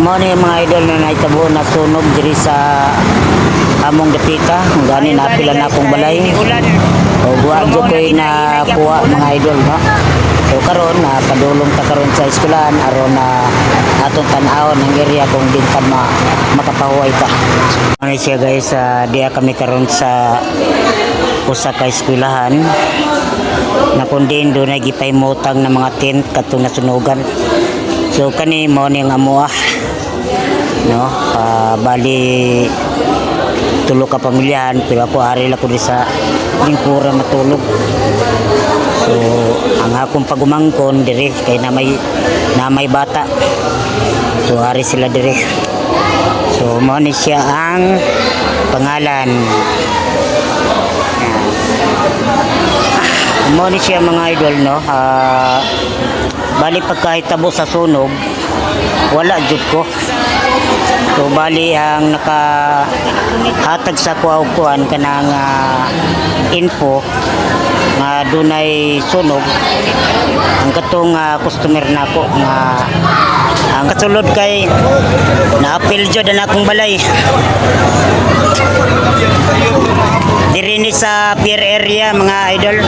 Mo ni mga idol na naitabo na sunog diri sa among dapita, gani napila na akong balay. O buwan jud koy na kuha mga idol, no. So karon na padulong ta karon sa eskwelahan aron na atong tan-awon ang area kung din ta makapahuway ta. Ano siya guys, diya kami karon sa usa ka eskwelahan na kun din do na gipaymutang na mga tent katong nasunugan. So kani mo ni nga amuah, no, bali tulo ka pamilyahan pero ako ari lang ko di sa lingkura matulog. So ang akong pagumangkon dire kay na may bata, so ari sila dire. So mo ni siya ang pangalan, mo ni siya mga idol, no. Bali pagkahitabo sa sunog wala jud ko. So bali ang nakahatag sa kuan kanang info nga dunay sunog ang katong customer nako nga ang kasulod kay naapil jud ang akong balay diri ni sa pier area mga idol.